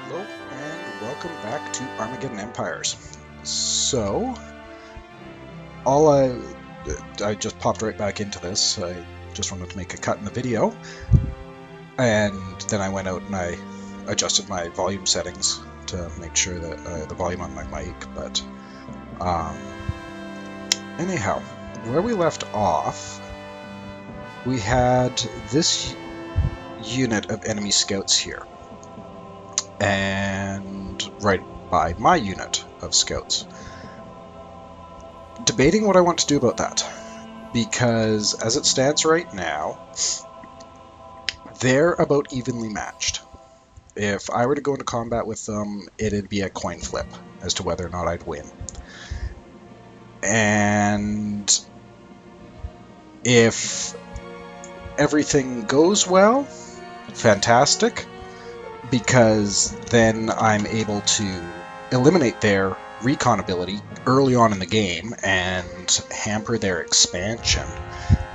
Hello and welcome back to Armageddon Empires. So, I just popped right back into this. I just wanted to make a cut in the video, and then I went out and I adjusted my volume settings to make sure that the volume on my mic. But anyhow, where we left off, we had this unit of enemy scouts here, and right by my unit of scouts. Debating what I want to do about that, because as it stands right now, they're about evenly matched. If I were to go into combat with them, it'd be a coin flip as to whether or not I'd win. And if everything goes well, fantastic, because then I'm able to eliminate their recon ability early on in the game and hamper their expansion.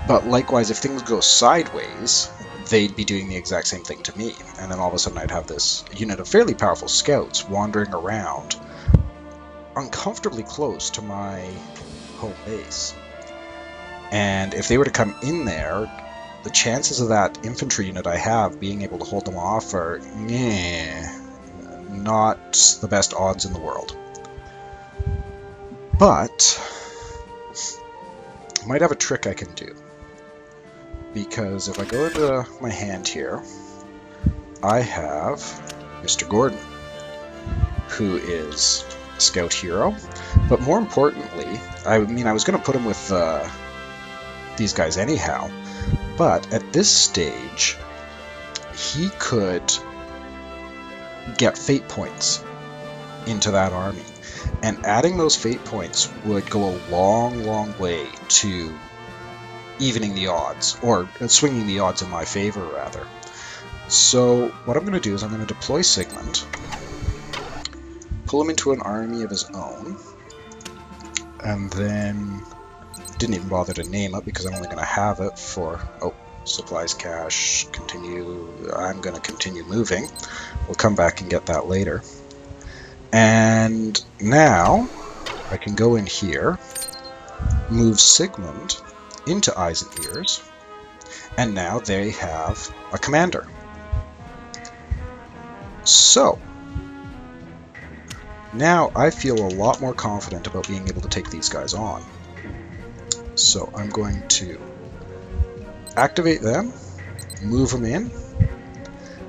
But likewise, if things go sideways, they'd be doing the exact same thing to me, and then all of a sudden I'd have this unit of fairly powerful scouts wandering around uncomfortably close to my home base. And if they were to come in there, the chances of that infantry unit I have being able to hold them off are not the best odds in the world. But I might have a trick I can do, because if I go into my hand here, I have Mr. Gordon, who is a scout hero, but more importantly, I was going to put him with these guys anyhow, but at this stage, he could get fate points into that army. And adding those fate points would go a long, long way to evening the odds, or swinging the odds in my favor, rather. So what I'm going to do is I'm going to deploy Sigmund, pull him into an army of his own, and then didn't even bother to name it because I'm only going to have it for, supplies cache, continue. I'm going to continue moving. We'll come back and get that later. And now I can go in here, move Sigmund into eyes and ears, and now they have a commander. So now I feel a lot more confident about being able to take these guys on. So I'm going to activate them, move them in.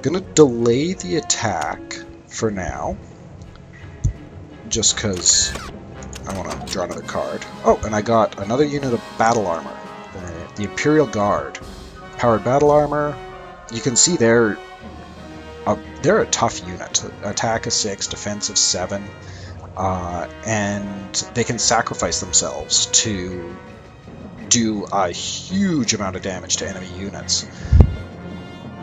Gonna delay the attack for now, just because I want to draw another card. Oh, and I got another unit of battle armor, the Imperial Guard. Powered battle armor. You can see they're a tough unit. Attack of 6, defense of 7, and they can sacrifice themselves to do a huge amount of damage to enemy units.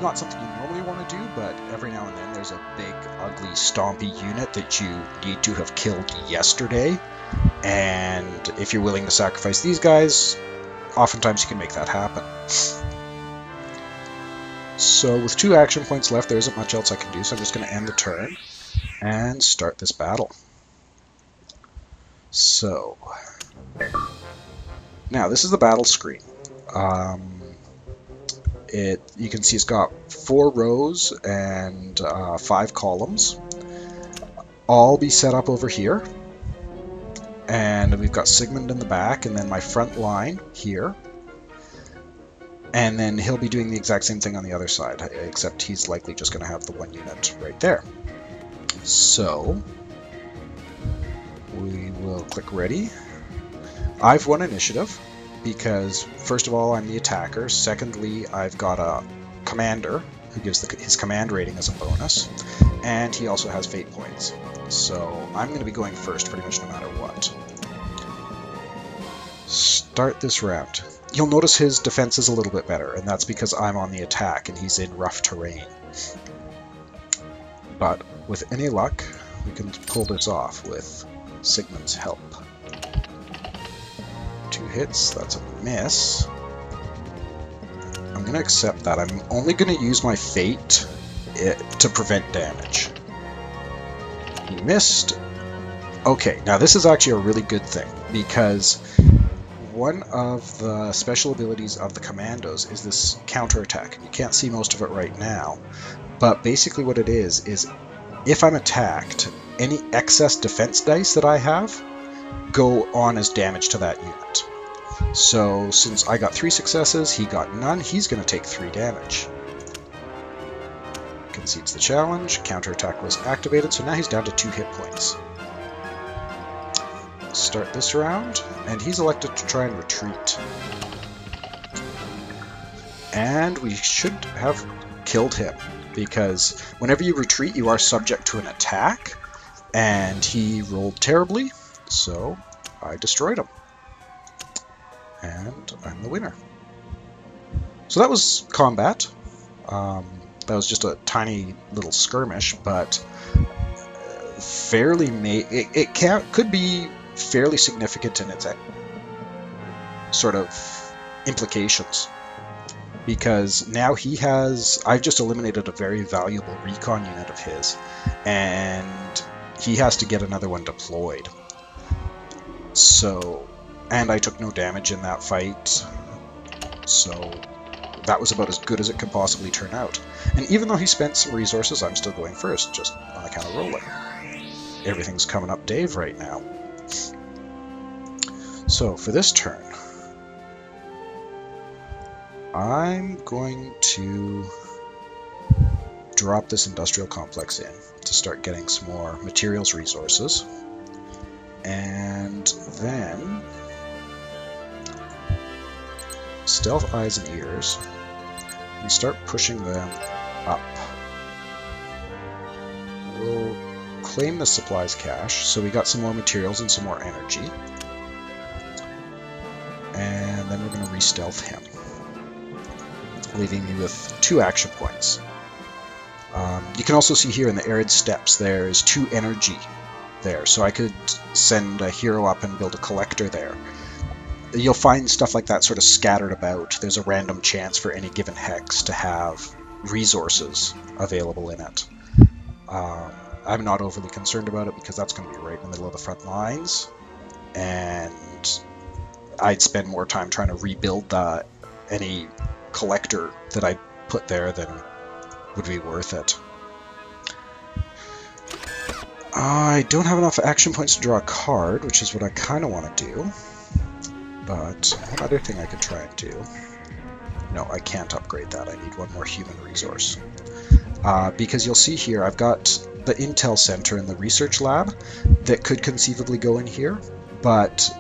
Not something you normally want to do, but every now and then there's a big, ugly, stompy unit that you need to have killed yesterday, and if you're willing to sacrifice these guys, oftentimes you can make that happen. So with 2 action points left, there isn't much else I can do, so I'm just going to end the turn and start this battle. So now this is the battle screen. You can see it's got 4 rows and 5 columns. All be set up over here. And we've got Sigmund in the back, and then my front line here. And then he'll be doing the exact same thing on the other side, except he's likely just going to have the 1 unit right there. So we will click ready. I've won initiative, because first of all I'm the attacker, secondly I've got a commander who gives his command rating as a bonus, and he also has fate points. So I'm going to be going first pretty much no matter what. Start this round. You'll notice his defense is a little bit better, and that's because I'm on the attack and he's in rough terrain. But with any luck, we can pull this off with Sigmund's help. 2 hits, that's a miss. I'm going to accept that. I'm only going to use my fate to prevent damage. He missed. Okay, now this is actually a really good thing, because one of the special abilities of the commandos is this counterattack. You can't see most of it right now, but basically what it is if I'm attacked, any excess defense dice that I have go on as damage to that unit. So since I got 3 successes, he got none, he's going to take 3 damage. Concedes the challenge, counterattack was activated, so now he's down to 2 hit points. Start this round, and he's elected to try and retreat. And we should have killed him, because whenever you retreat you are subject to an attack, and he rolled terribly, so I destroyed him. And I'm the winner. So that was combat. That was just a tiny little skirmish, but fairly could be fairly significant in its sort of implications, because now I've just eliminated a very valuable recon unit of his, and he has to get another one deployed. So, and I took no damage in that fight, so that was about as good as it could possibly turn out. And even though he spent some resources, I'm still going first, just on account of rolling. Everything's coming up Dave right now. So for this turn, I'm going to drop this industrial complex in to start getting some more materials resources, and then stealth eyes and ears, and start pushing them up. We'll claim the supplies cache, so we got some more materials and some more energy. And then we're going to re-stealth him, leaving me with 2 action points. You can also see here in the arid steppes there's 2 energy there, so I could send a hero up and build a collector there. You'll find stuff like that sort of scattered about. There's a random chance for any given hex to have resources available in it. I'm not overly concerned about it because that's going to be right in the middle of the front lines, and I'd spend more time trying to rebuild any collector that I put there than would be worth it. I don't have enough action points to draw a card, which is what I kind of want to do. But one other thing I could try and do... No, I can't upgrade that. I need one more human resource. Because you'll see here, I've got the Intel Center and the Research Lab that could conceivably go in here, but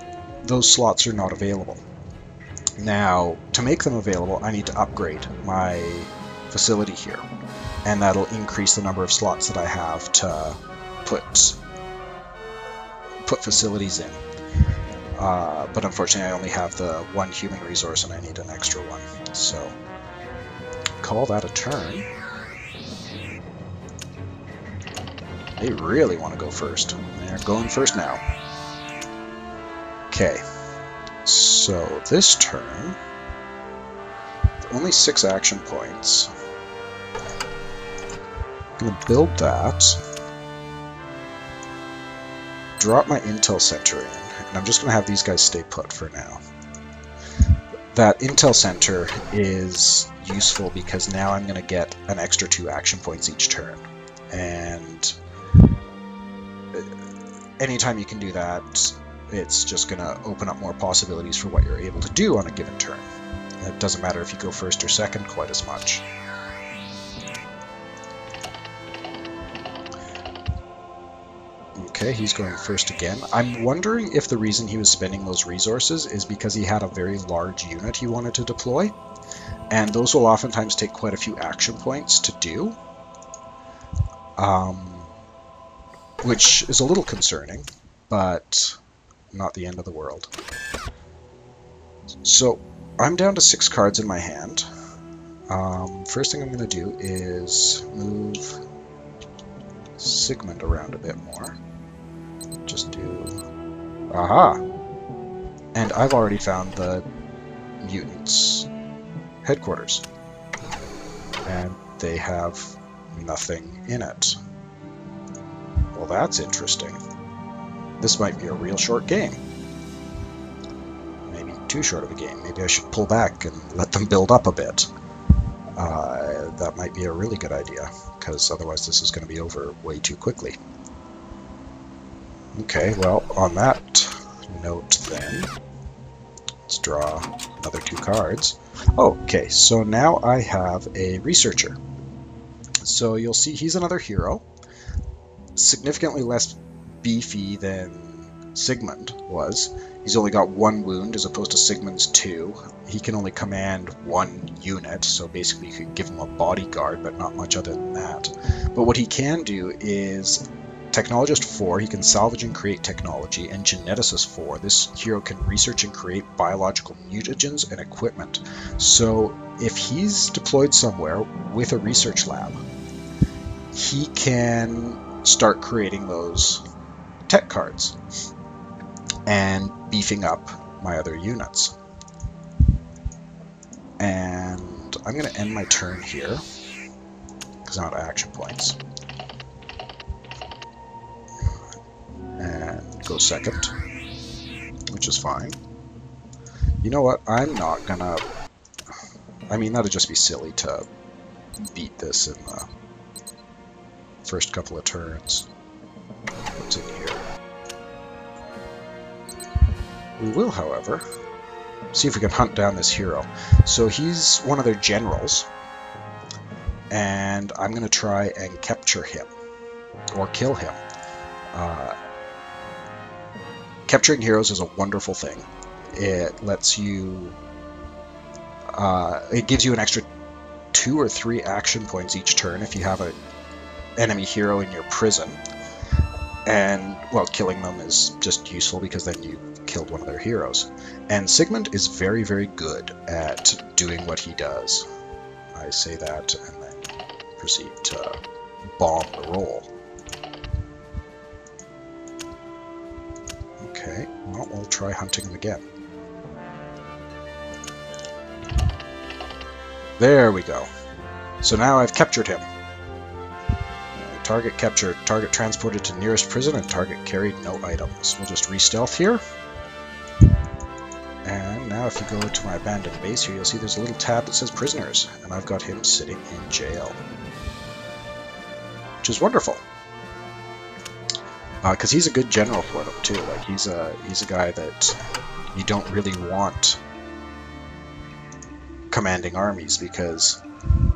those slots are not available. Now, to make them available, I need to upgrade my facility here, and that'll increase the number of slots that I have to put facilities in. But unfortunately I only have the 1 human resource and I need an extra one. So, call that a turn. They really want to go first. They're going first now. Okay, so this turn, only 6 action points. I'm going to build that. Drop my Intel Center in, and I'm just going to have these guys stay put for now. That Intel Center is useful because now I'm going to get an extra 2 action points each turn, and anytime you can do that, it's just going to open up more possibilities for what you're able to do on a given turn. It doesn't matter if you go first or second quite as much. Okay, he's going first again. I'm wondering if the reason he was spending those resources is because he had a very large unit he wanted to deploy, and those will oftentimes take quite a few action points to do, which is a little concerning, but not the end of the world. So, I'm down to 6 cards in my hand. First thing I'm going to do is move Sigmund around a bit more. Just do... Aha! And I've already found the mutants' headquarters. And they have nothing in it. Well, that's interesting. This might be a real short game. Maybe too short of a game. Maybe I should pull back and let them build up a bit. That might be a really good idea, because otherwise this is going to be over way too quickly. Okay, well, on that note then, let's draw another 2 cards. Okay, so now I have a researcher. So you'll see he's another hero, significantly less beefy than Sigmund was. He's only got 1 wound as opposed to Sigmund's 2. He can only command 1 unit, so basically you could give him a bodyguard, but not much other than that. But what he can do is Technologist 4, he can salvage and create technology, and Geneticist 4, this hero can research and create biological mutagens and equipment. So if he's deployed somewhere with a research lab, he can start creating those tech cards and beefing up my other units. And I'm going to end my turn here because I'm out of action points. And go second, which is fine. You know what? I'm not gonna... I mean, that'd just be silly to beat this in the first couple of turns. What's in here? We will, however, see if we can hunt down this hero. So he's one of their generals, and I'm going to try and capture him, or kill him. Capturing heroes is a wonderful thing. It lets you... it gives you an extra 2 or 3 action points each turn if you have an enemy hero in your prison. And, well, killing them is just useful because then you killed one of their heroes. And Sigmund is very, very good at doing what he does. I say that and then proceed to bomb the roll. Okay, well, we'll try hunting him again. There we go. So now I've captured him. Target captured, target transported to nearest prison, and target carried no items. We'll just re-stealth here. And now if you go to my abandoned base here, you'll see there's a little tab that says prisoners, and I've got him sitting in jail. Which is wonderful. Because he's a good general for them too. Like he's a guy that you don't really want commanding armies because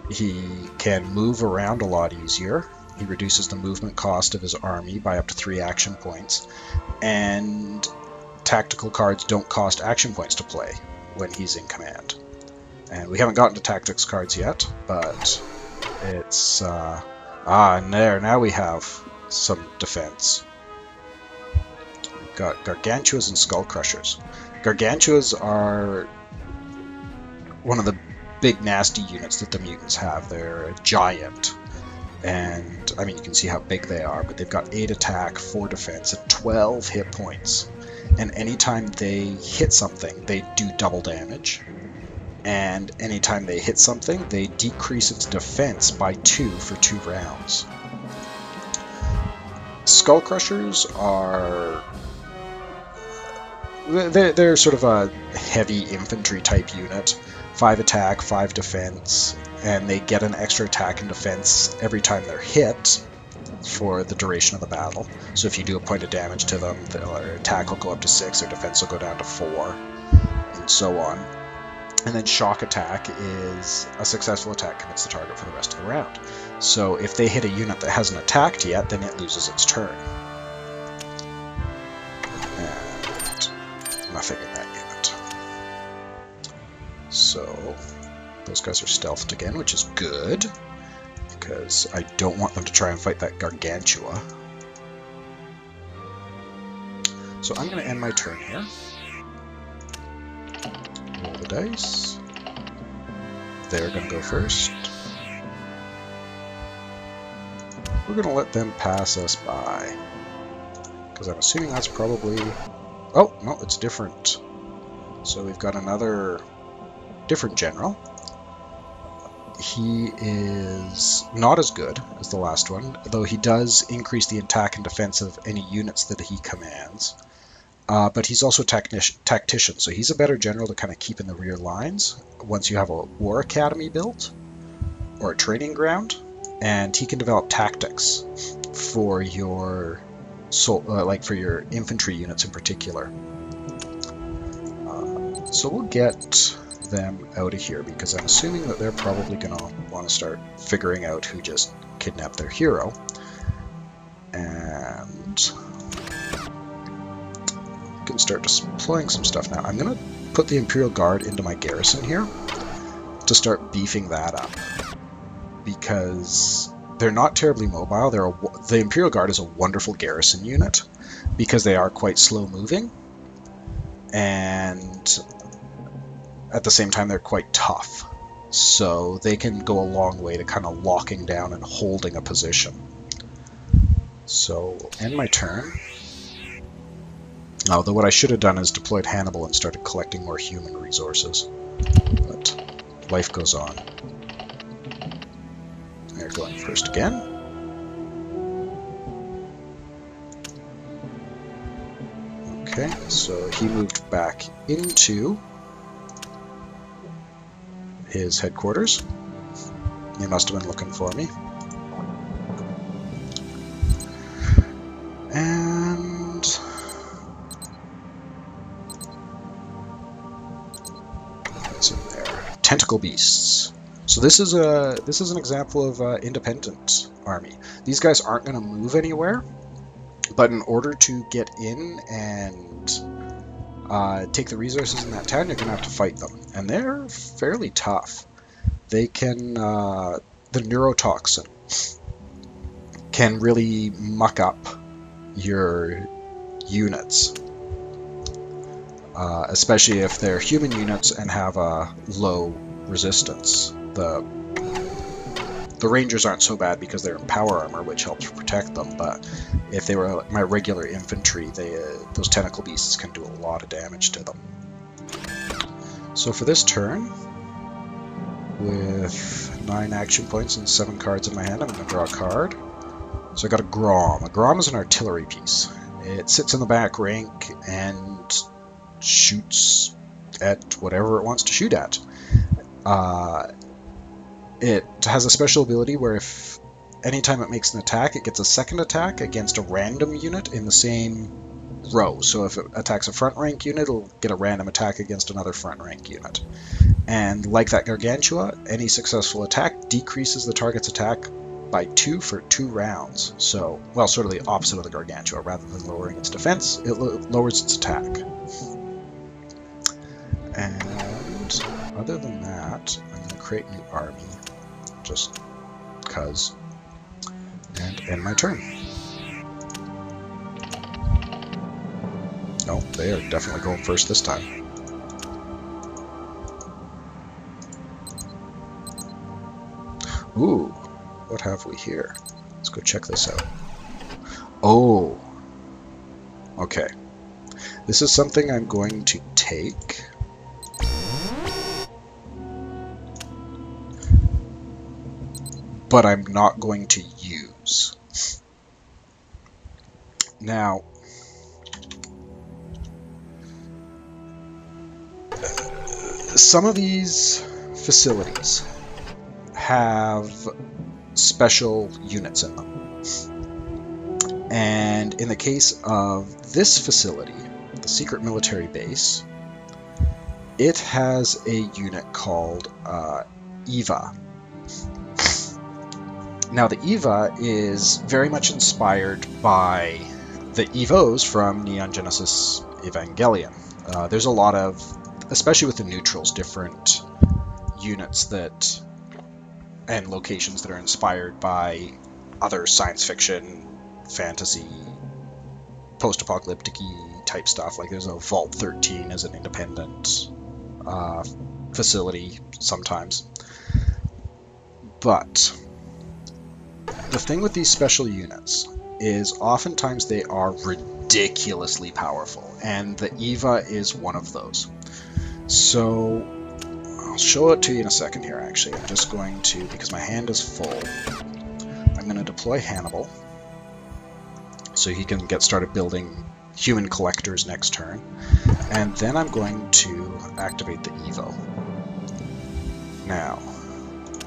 he can move around a lot easier. He reduces the movement cost of his army by up to 3 action points, and tactical cards don't cost action points to play when he's in command. And we haven't gotten to tactics cards yet, but it's and there now we have some defense. We've got Gargantuas and Skull Crushers. Gargantuas are one of the big nasty units that the mutants have. They're a giant. And, I mean, you can see how big they are, but they've got 8 attack, 4 defense, and 12 hit points. And anytime they hit something, they do double damage. And anytime they hit something, they decrease its defense by 2 for 2 rounds. Skull Crushers are... They're sort of a heavy infantry type unit. 5 attack, 5 defense, and they get an extra attack and defense every time they're hit for the duration of the battle. So if you do a point of damage to them, their attack will go up to 6, their defense will go down to 4, and so on. And then shock attack is a successful attack commits the target for the rest of the round. So if they hit a unit that hasn't attacked yet, then it loses its turn. And nothing in that unit. So those guys are stealthed again, which is good, because I don't want them to try and fight that Gargantua. So I'm going to end my turn here. Roll the dice. They're going to go first. We're going to let them pass us by, because I'm assuming that's probably... Oh, no, it's different. So we've got another different general. he is not as good as the last one, though he does increase the attack and defense of any units that he commands. But he's also a tactician, so he's a better general to kind of keep in the rear lines once you have a war academy built or a training ground, and he can develop tactics for your for your infantry units in particular. So we'll get them out of here because I'm assuming that they're probably going to want to start figuring out who just kidnapped their hero. And I can start deploying some stuff now. I'm going to put the Imperial Guard into my garrison here to start beefing that up because they're not terribly mobile. The Imperial Guard is a wonderful garrison unit because they are quite slow moving, and at the same time they're quite tough, so they can go a long way to kind of locking down and holding a position. So end my turn. Although what I should have done is deployed Hannibal and started collecting more human resources, but life goes on. They're going first again. Okay, so he moved back into his headquarters. He must have been looking for me. And what's in there? Tentacle beasts. So this is an example of independent army. These guys aren't going to move anywhere, but in order to get in and take the resources in that town, you're going to have to fight them. And they're fairly tough. They can, the neurotoxin can really muck up your units. Especially if they're human units and have a low resistance. The Rangers aren't so bad because they're in power armor, which helps protect them, but if they were my regular infantry, those tentacle beasts can do a lot of damage to them. So for this turn, with 9 action points and 7 cards in my hand, I'm going to draw a card. So I got a Grom. A Grom is an artillery piece. It sits in the back rank and shoots at whatever it wants to shoot at. It has a special ability where if anytime it makes an attack, it gets a second attack against a random unit in the same row. So if it attacks a front rank unit, it'll get a random attack against another front rank unit. And like that Gargantua, any successful attack decreases the target's attack by 2 for 2 rounds. So, well, sort of the opposite of the Gargantua. Rather than lowering its defense, it lowers its attack. And other than that, I'm going to create a new army, just because, and end my turn. No, they are definitely going first this time. Ooh, what have we here? Let's go check this out. Oh, okay. This is something I'm going to take. But I'm not going to use. Now, some of these facilities have special units in them. And in the case of this facility, the secret military base, it has a unit called EVA. Now, the EVA is very much inspired by the EVOs from Neon Genesis Evangelion. There's a lot of, especially with the neutrals, different units that and locations that are inspired by other science fiction, fantasy, post-apocalyptic-y type stuff. Like there's a Vault 13 as an independent facility sometimes. But the thing with these special units is oftentimes they are ridiculously powerful, and the EVA is one of those. So I'll show it to you in a second here, actually. I'm just going to, because my hand is full, I'm going to deploy Hannibal so he can get started building human collectors next turn. And then I'm going to activate the Evo. Now,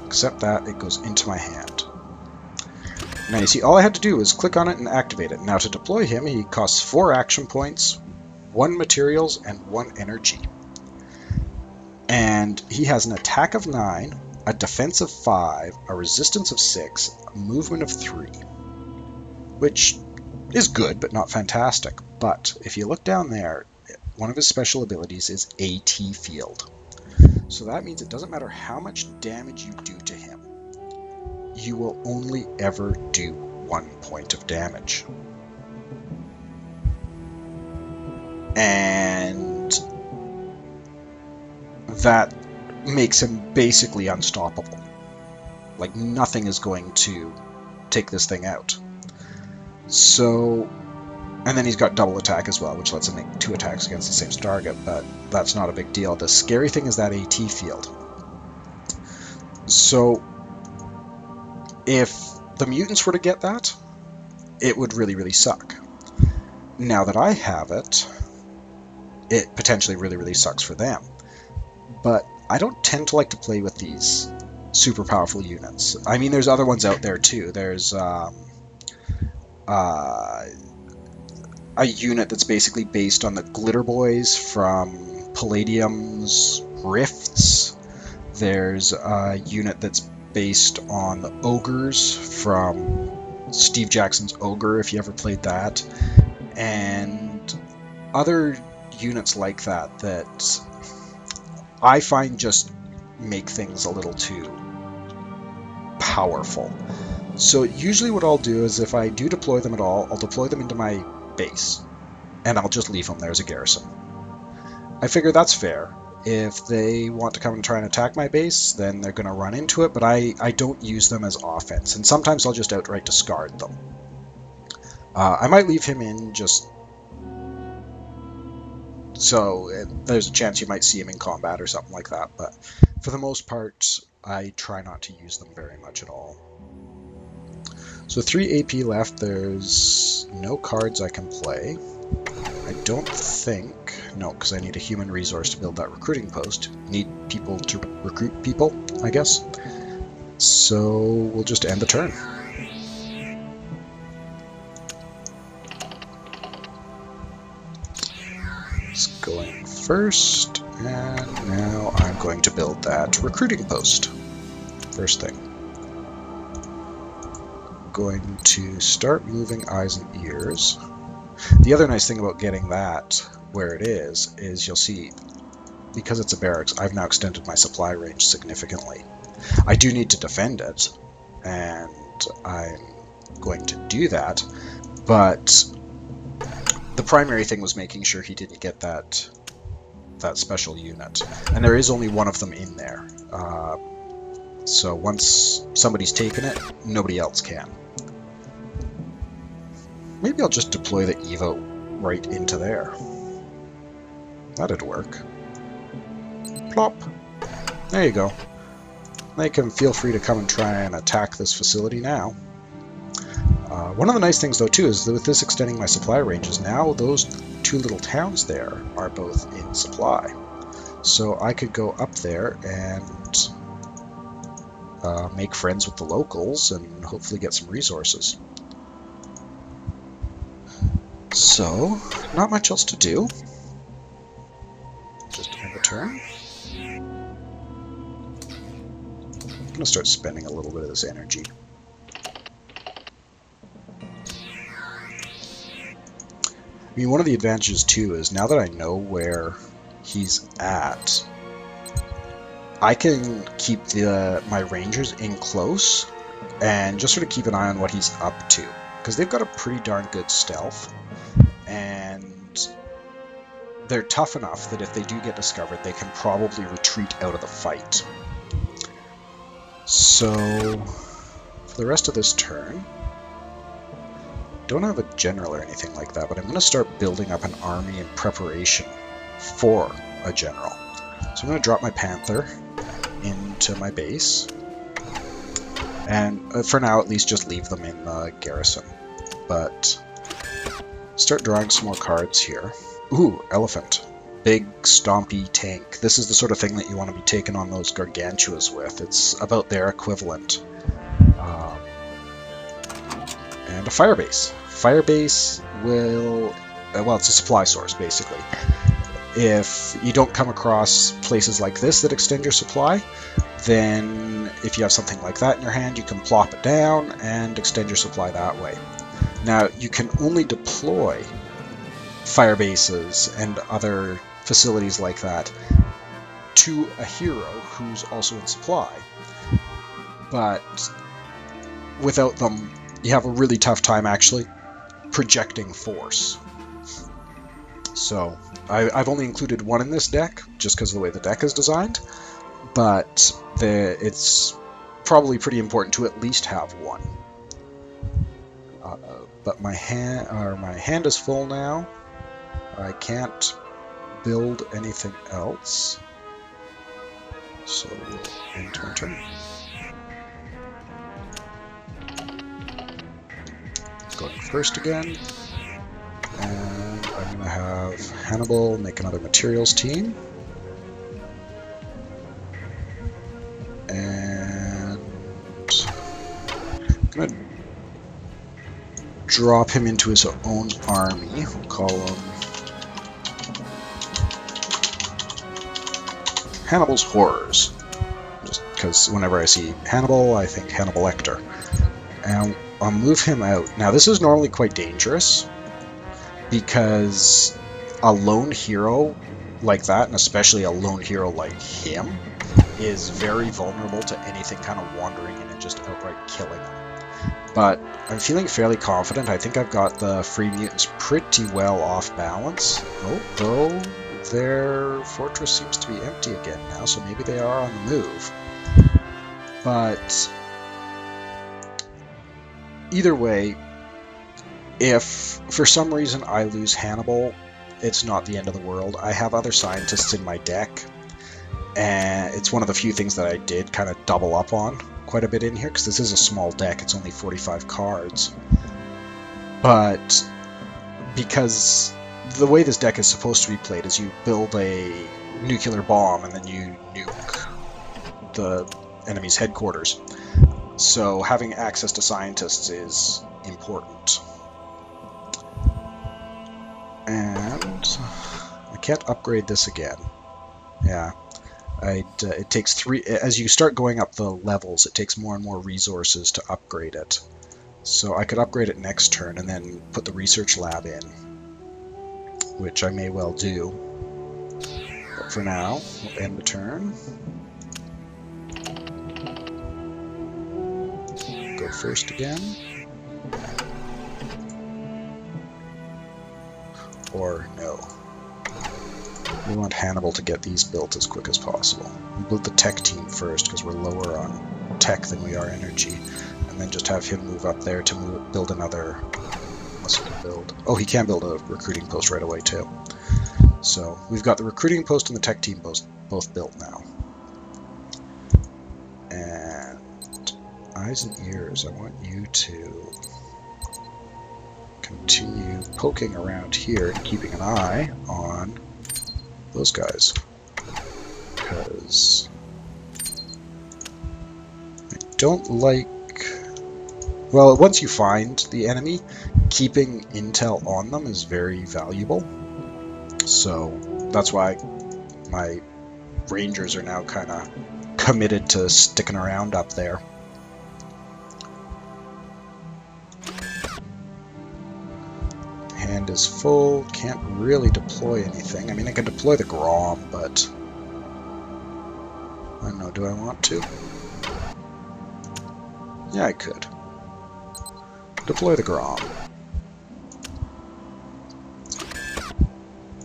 accept that, it goes into my hand. Now you see, all I had to do was click on it and activate it. Now to deploy him, he costs 4 action points, 1 materials, and 1 energy. And he has an attack of 9, a defense of 5, a resistance of 6, a movement of 3. Which is good, but not fantastic. But if you look down there, one of his special abilities is AT Field. So that means it doesn't matter how much damage you do to him, you will only ever do 1 point of damage. And that makes him basically unstoppable. Like, nothing is going to take this thing out. So, and then he's got double attack as well, which lets him make 2 attacks against the same target, but that's not a big deal. The scary thing is that AT field. So, if the mutants were to get that, it would really, really suck. Now that I have it, it potentially really, really sucks for them. But I don't tend to like to play with these super powerful units. I mean, there's other ones out there too. There's a unit that's basically based on the Glitter Boys from Palladium's Rifts. There's a unit that's based on the Ogres from Steve Jackson's Ogre, if you ever played that. And other units like that that I find just make things a little too powerful. So usually what I'll do is, if I do deploy them at all, I'll deploy them into my base, and I'll just leave them there as a garrison. I figure that's fair. If they want to come and try and attack my base, then they're going to run into it, but I don't use them as offense, and sometimes I'll just outright discard them. I might leave him in just so there's a chance you might see him in combat or something like that, but for the most part, I try not to use them very much at all. So 3 AP left, there's no cards I can play. I don't think, no, because I need a human resource to build that recruiting post. Need people to recruit people, I guess. So we'll just end the turn. Going first, and now I'm going to build that recruiting post. First thing. Going to start moving eyes and ears. The other nice thing about getting that where it is you'll see, because it's a barracks, I've now extended my supply range significantly. I do need to defend it, and I'm going to do that, but the primary thing was making sure he didn't get that special unit. And there is only one of them in there. So once somebody's taken it, nobody else can. Maybe I'll just deploy the Evo right into there. That'd work. Plop. There you go. They can feel free to come and try and attack this facility now. One of the nice things, though, too, is that with this extending my supply ranges, now those 2 little towns there are both in supply. So I could go up there and make friends with the locals and hopefully get some resources. So, not much else to do. Just end the turn. I'm going to start spending a little bit of this energy. I mean, one of the advantages, too, is now that I know where he's at, I can keep my rangers in close and just sort of keep an eye on what he's up to. Because they've got a pretty darn good stealth, and they're tough enough that if they do get discovered, they can probably retreat out of the fight. So, for the rest of this turn, don't have a general or anything like that, but I'm going to start building up an army in preparation for a general. So I'm going to drop my Panther, into my base. And for now, at least, just leave them in the garrison. But start drawing some more cards here. Ooh, elephant. Big, stompy tank. This is the sort of thing that you want to be taking on those gargantuas with. It's about their equivalent. And a firebase. Firebase will... well, it's a supply source, basically. If you don't come across places like this that extend your supply, then if you have something like that in your hand, you can plop it down and extend your supply that way. Now, you can only deploy firebases and other facilities like that to a hero who's also in supply. But without them, you have a really tough time actually projecting force. So I've only included one in this deck, just because of the way the deck is designed, but it's probably pretty important to at least have one. But my hand is full now. I can't build anything else, so end my turn. Going first again. And I'm going to have Hannibal make another materials team. And I'm going to drop him into his own army. We'll call him Hannibal's Horrors. Just because whenever I see Hannibal, I think Hannibal Lecter. And I'll move him out. Now, this is normally quite dangerous, because a lone hero like that, and especially a lone hero like him, is very vulnerable to anything kind of wandering in and just outright killing him. But I'm feeling fairly confident. I think I've got the free mutants pretty well off balance. Oh, though their fortress seems to be empty again now, so maybe they are on the move. But either way, if for some reason I lose Hannibal, it's not the end of the world. I have other scientists in my deck, and it's one of the few things that I did kind of double up on quite a bit in here, because this is a small deck. It's only 45 cards. But because the way this deck is supposed to be played is you build a nuclear bomb and then you nuke the enemy's headquarters. So having access to scientists is important. And I can't upgrade this again. Yeah, it takes 3. As you start going up the levels, it takes more and more resources to upgrade it. So I could upgrade it next turn and then put the research lab in, which I may well do. But for now, we'll end the turn. Go first again. Or no. We want Hannibal to get these built as quick as possible. We'll build the tech team first because we're lower on tech than we are energy, and then just have him move up there to build another. Unless he can build. Oh, he can build a recruiting post right away too. So we've got the recruiting post and the tech team both built now. And eyes and ears, I want you to continue poking around here and keeping an eye on those guys, because I don't like, well, once you find the enemy, keeping intel on them is very valuable. So that's why my rangers are now kind of committed to sticking around up there. Hand is full, can't really deploy anything. I mean, I can deploy the Grom, but I don't know, do I want to? Yeah, I could. Deploy the Grom.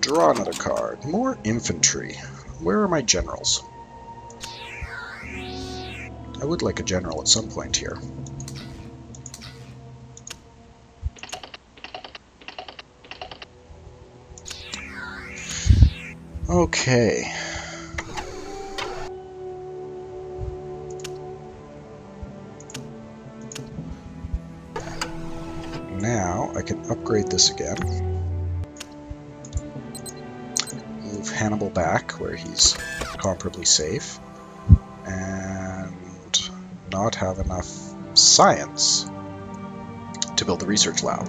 Draw another card. More infantry. Where are my generals? I would like a general at some point here. Okay. now I can upgrade this again. Move Hannibal back where he's comparably safe. And not have enough science to build the research lab.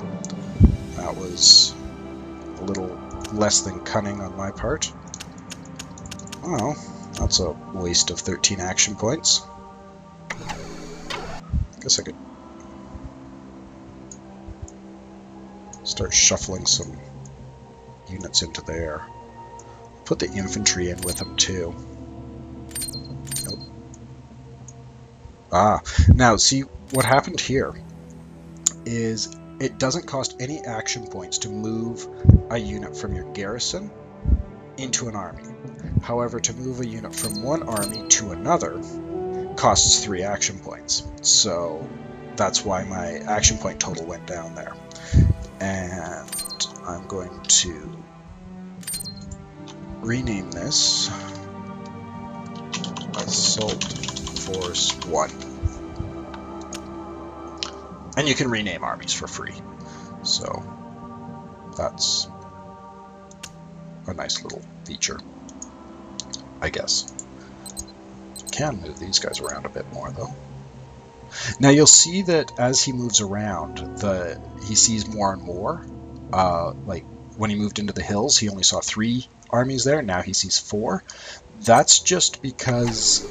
That was a little less than cunning on my part. Well, that's a waste of 13 action points. Guess I could start shuffling some units into there. Put the infantry in with them too. Nope. Ah, now see what happened here is it doesn't cost any action points to move a unit from your garrison into an army. However, to move a unit from one army to another costs 3 action points. So that's why my action point total went down there. And I'm going to rename this Assault Force 1. And you can rename armies for free. So that's a nice little feature, I guess. Can move these guys around a bit more though. Now you'll see that as he moves around, he sees more and more. Like when he moved into the hills, he only saw 3 armies there. Now he sees 4. That's just because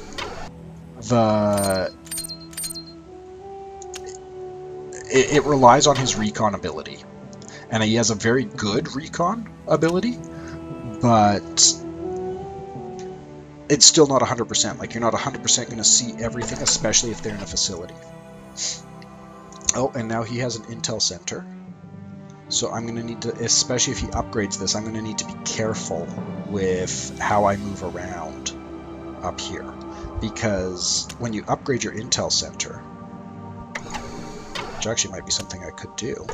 it relies on his recon ability, and he has a very good recon ability, but it's still not 100%. Like, you're not 100% going to see everything, especially if they're in a facility. Oh, and now he has an intel center. So I'm going to need to, especially if he upgrades this, I'm going to need to be careful with how I move around up here. Because when you upgrade your intel center, which actually might be something I could do.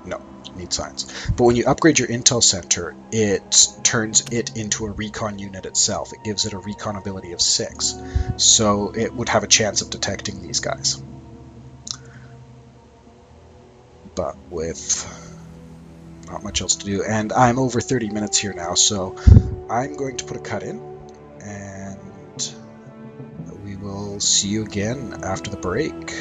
No, need science. But when you upgrade your intel center, it turns it into a recon unit itself. It gives it a recon ability of 6. So it would have a chance of detecting these guys. But with not much else to do, and I'm over 30 minutes here now, so I'm going to put a cut in, and we will see you again after the break.